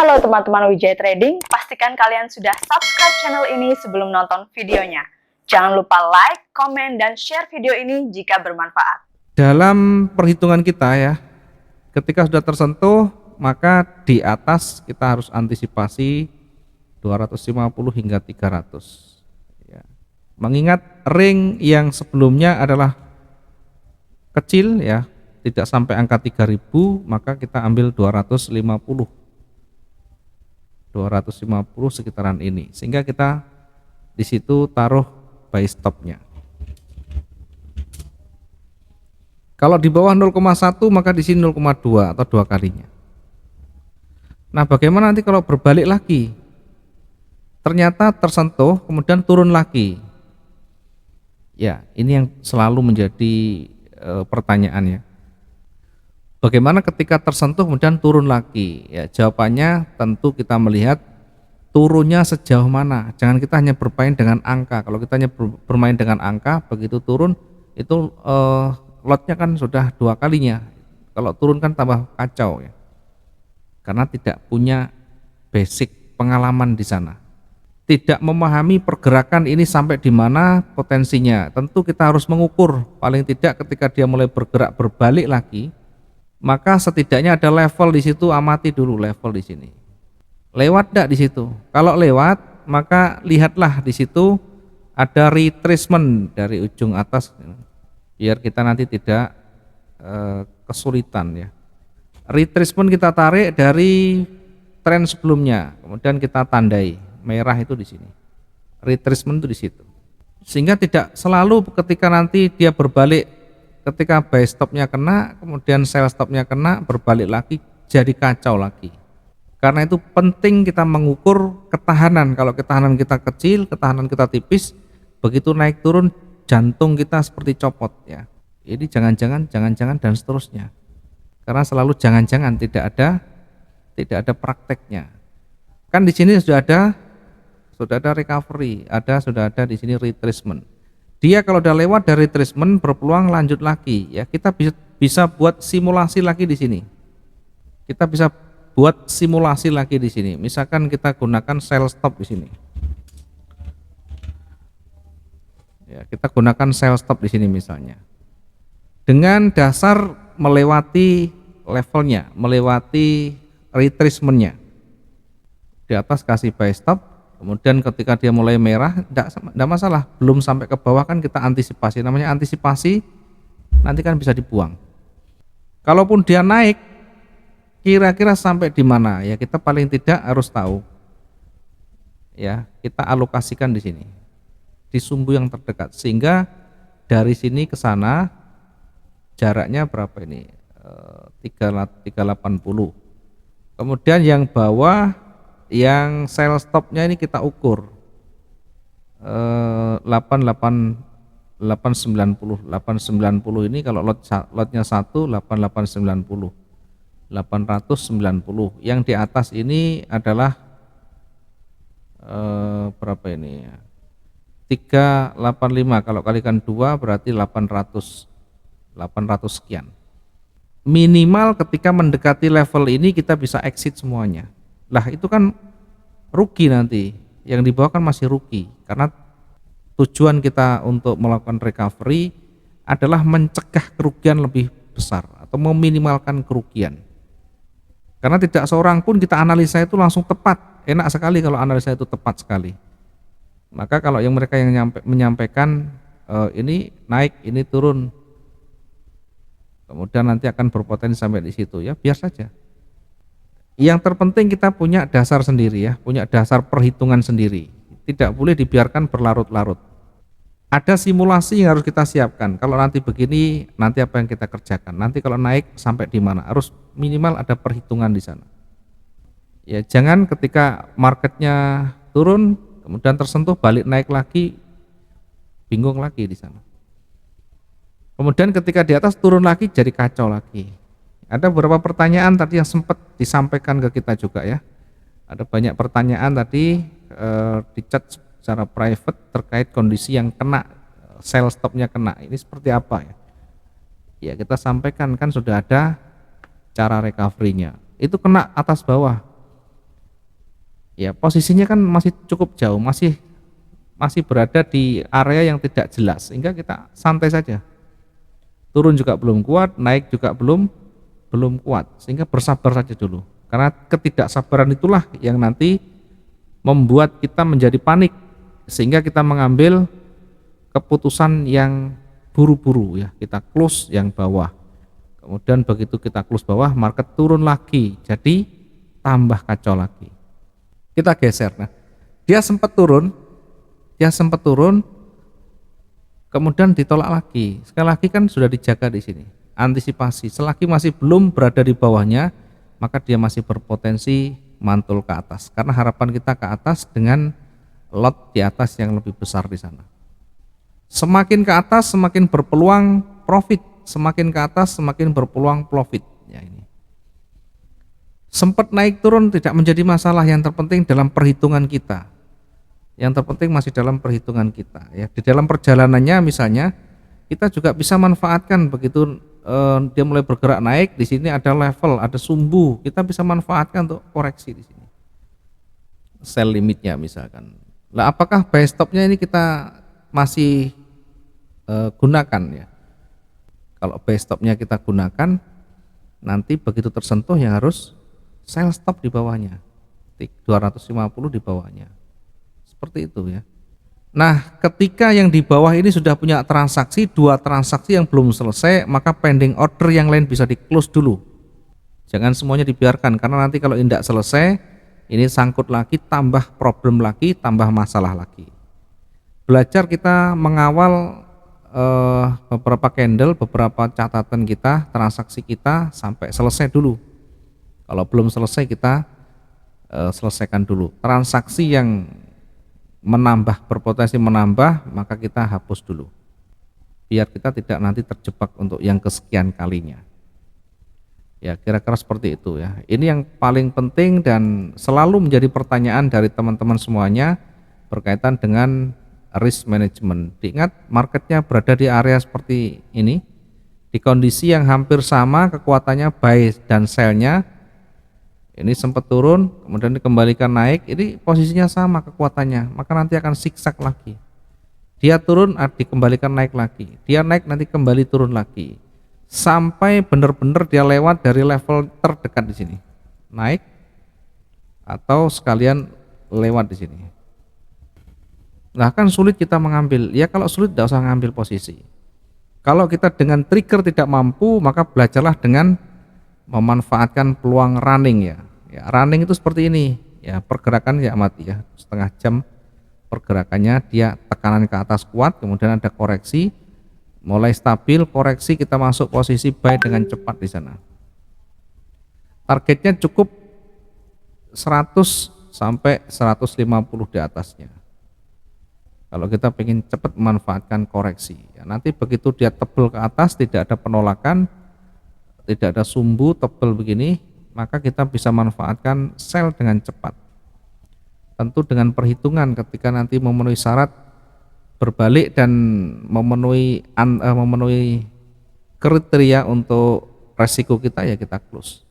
Halo teman-teman Wijaya Trading, pastikan kalian sudah subscribe channel ini sebelum nonton videonya. Jangan lupa like, komen, dan share video ini jika bermanfaat. Dalam perhitungan kita ya, ketika sudah tersentuh, maka di atas kita harus antisipasi 250 hingga 300 ya. Mengingat ring yang sebelumnya adalah kecil ya, tidak sampai angka 3000, maka kita ambil 250 sekitaran ini, sehingga kita di situ taruh buy stopnya. Kalau di bawah 0,1 maka di sini 0,2 atau 2 kalinya. Nah, bagaimana nanti kalau berbalik lagi? Ternyata tersentuh kemudian turun lagi. Ya, ini yang selalu menjadi pertanyaannya. Bagaimana ketika tersentuh kemudian turun lagi? Ya, jawabannya tentu kita melihat turunnya sejauh mana. Jangan kita hanya bermain dengan angka. Kalau kita hanya bermain dengan angka, begitu turun itu lotnya kan sudah 2 kalinya. Kalau turun kan tambah kacau ya. Karena tidak punya basic pengalaman di sana. Tidak memahami pergerakan ini sampai di mana potensinya. Tentu kita harus mengukur, paling tidak ketika dia mulai bergerak berbalik lagi, maka setidaknya ada level di situ, amati dulu level di sini. Lewat enggak di situ? Kalau lewat, maka lihatlah di situ ada retracement dari ujung atas, biar kita nanti tidak kesulitan ya. Retracement kita tarik dari tren sebelumnya, kemudian kita tandai merah itu di sini. Retracement itu di situ. Sehingga tidak selalu ketika nanti dia berbalik, ketika buy stopnya kena, kemudian sell stopnya kena, berbalik lagi jadi kacau lagi. Karena itu penting kita mengukur ketahanan. Kalau ketahanan kita kecil, ketahanan kita tipis, begitu naik turun jantung kita seperti copot ya. Ini jangan-jangan dan seterusnya. Karena selalu jangan-jangan, tidak ada prakteknya. Kan di sini sudah ada recovery, sudah ada di sini retracement. Dia kalau udah lewat dari retracement berpeluang lanjut lagi ya. Kita bisa buat simulasi lagi di sini. Kita bisa buat simulasi lagi di sini. Misalkan kita gunakan sell stop di sini. Ya, kita gunakan sell stop di sini misalnya. Dengan dasar melewati levelnya, melewati retracementnya. Di atas kasih buy stop. Kemudian ketika dia mulai merah, tidak masalah, belum sampai ke bawah kan kita antisipasi. Namanya antisipasi, nanti kan bisa dibuang. Kalaupun dia naik, kira-kira sampai di mana? Ya kita paling tidak harus tahu. Ya kita alokasikan di sini, di sumbu yang terdekat, sehingga dari sini ke sana jaraknya berapa ini? 380. Kemudian yang bawah, yang sell stopnya ini kita ukur 890 ini kalau lotnya 1 8890 890. Yang di atas ini adalah berapa ini ya, 385, kalau kalikan 2 berarti 800 sekian. Minimal ketika mendekati level ini kita bisa exit semuanya. Lah itu kan rugi nanti, yang di bawah kan masih rugi, karena tujuan kita untuk melakukan recovery adalah mencegah kerugian lebih besar atau meminimalkan kerugian. Karena tidak seorang pun kita analisa itu langsung tepat. Enak sekali kalau analisa itu tepat sekali. Maka kalau yang mereka yang menyampaikan ini naik, ini turun, kemudian nanti akan berpotensi sampai di situ, ya biar saja. Yang terpenting kita punya dasar sendiri ya, punya dasar perhitungan sendiri. Tidak boleh dibiarkan berlarut-larut. Ada simulasi yang harus kita siapkan. Kalau nanti begini, nanti apa yang kita kerjakan. Nanti kalau naik sampai di mana, harus minimal ada perhitungan di sana. Ya jangan ketika marketnya turun, kemudian tersentuh balik naik lagi, bingung lagi di sana. Kemudian ketika di atas turun lagi jadi kacau lagi. Ada beberapa pertanyaan tadi yang sempat disampaikan ke kita juga ya. Ada banyak pertanyaan tadi di chat secara private terkait kondisi yang kena, sell stopnya kena. Ini seperti apa ya? Ya kita sampaikan kan sudah ada cara recovery-nya. Itu kena atas bawah. ya posisinya kan masih cukup jauh, masih masih berada di area yang tidak jelas, sehingga kita santai saja. Turun juga belum kuat, naik juga belum kuat, sehingga bersabar saja dulu. Karena ketidaksabaran itulah yang nanti membuat kita menjadi panik, sehingga kita mengambil keputusan yang buru-buru ya, kita close yang bawah. Kemudian begitu kita close bawah, market turun lagi, jadi tambah kacau lagi. Kita geser. Nah, dia sempat turun, kemudian ditolak lagi. Sekali lagi kan sudah dijaga di sini. Antisipasi, selagi masih belum berada di bawahnya, maka dia masih berpotensi mantul ke atas. Karena harapan kita ke atas dengan lot di atas yang lebih besar di sana. Semakin ke atas semakin berpeluang profit, semakin ke atas semakin berpeluang profit. Ya ini. Sempat naik turun tidak menjadi masalah, yang terpenting dalam perhitungan kita. Yang terpenting masih dalam perhitungan kita ya. Di dalam perjalanannya misalnya kita juga bisa manfaatkan begitu dia mulai bergerak naik, di sini ada level, ada sumbu, kita bisa manfaatkan untuk koreksi di sini. Sell limitnya misalkan. Lah apakah buy stopnya ini kita masih gunakan ya? Kalau buy stopnya kita gunakan, nanti begitu tersentuh yang harus sell stop di bawahnya, 250 di bawahnya. Seperti itu ya. Nah, ketika yang di bawah ini sudah punya transaksi, 2 transaksi yang belum selesai, maka pending order yang lain bisa di close dulu. Jangan semuanya dibiarkan, karena nanti kalau tidak selesai, ini sangkut lagi, tambah problem lagi, tambah masalah lagi. Belajar kita mengawal beberapa candle, beberapa catatan kita, transaksi kita sampai selesai dulu. Kalau belum selesai kita selesaikan dulu. Transaksi yang menambah, berpotensi menambah, maka kita hapus dulu, biar kita tidak nanti terjebak untuk yang kesekian kalinya. Ya kira-kira seperti itu ya. Ini yang paling penting dan selalu menjadi pertanyaan dari teman-teman semuanya berkaitan dengan risk management. Diingat, marketnya berada di area seperti ini, di kondisi yang hampir sama kekuatannya buy dan sell-nya. Ini sempat turun, kemudian dikembalikan naik, ini posisinya sama kekuatannya, maka nanti akan zigzag lagi. Dia turun, dikembalikan naik lagi, dia naik nanti kembali turun lagi, sampai benar-benar dia lewat dari level terdekat di sini, naik atau sekalian lewat di sini. Nah kan sulit kita mengambil, ya kalau sulit tidak usah ngambil posisi. Kalau kita dengan trigger tidak mampu, maka belajarlah dengan memanfaatkan peluang running ya. Ya, running itu seperti ini ya, pergerakan ya amati ya, setengah jam pergerakannya, dia tekanan ke atas kuat, kemudian ada koreksi, mulai stabil, koreksi, kita masuk posisi buy dengan cepat di sana. Targetnya cukup 100 sampai 150 di atasnya. Kalau kita ingin cepat memanfaatkan koreksi ya, nanti begitu dia tebel ke atas, tidak ada penolakan, tidak ada sumbu, tebel begini, maka kita bisa manfaatkan sell dengan cepat. Tentu dengan perhitungan, ketika nanti memenuhi syarat berbalik dan memenuhi kriteria untuk resiko kita, ya kita close.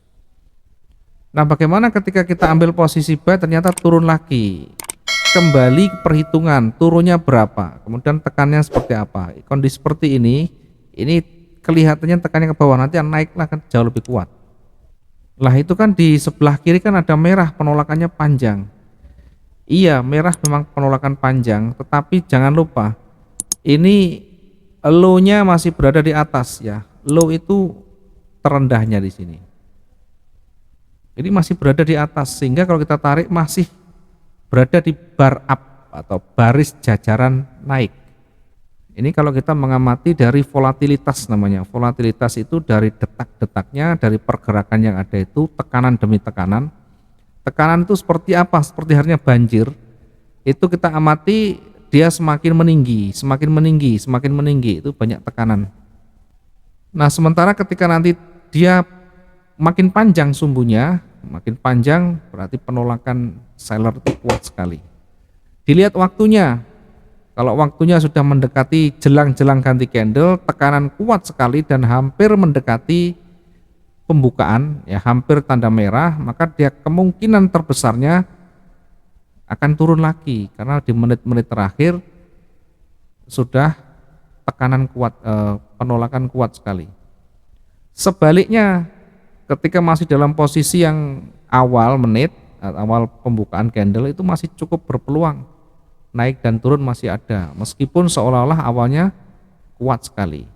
Nah bagaimana ketika kita ambil posisi buy ternyata turun lagi, kembali perhitungan turunnya berapa, kemudian tekannya seperti apa. Kondisi seperti ini kelihatannya tekannya ke bawah, nanti naiklah kan jauh lebih kuat. Lah itu kan di sebelah kiri kan ada merah, penolakannya panjang. Iya, merah memang penolakan panjang, tetapi jangan lupa ini low-nya masih berada di atas ya. Low itu terendahnya di sini. Ini masih berada di atas, sehingga kalau kita tarik masih berada di bar up atau baris jajaran naik. Ini kalau kita mengamati dari volatilitas namanya. Volatilitas itu dari detak-detaknya, dari pergerakan yang ada itu, tekanan demi tekanan. Tekanan itu seperti apa? Seperti halnya banjir. Itu kita amati, dia semakin meninggi, semakin meninggi, semakin meninggi, itu banyak tekanan. Nah sementara ketika nanti dia makin panjang sumbunya, makin panjang berarti penolakan seller itu kuat sekali. Dilihat waktunya. Kalau waktunya sudah mendekati jelang-jelang ganti candle, tekanan kuat sekali dan hampir mendekati pembukaan, ya hampir tanda merah, maka dia kemungkinan terbesarnya akan turun lagi karena di menit-menit terakhir sudah tekanan kuat, penolakan kuat sekali. Sebaliknya ketika masih dalam posisi yang awal menit, awal pembukaan candle itu masih cukup berpeluang naik dan turun masih ada meskipun seolah-olah awalnya kuat sekali.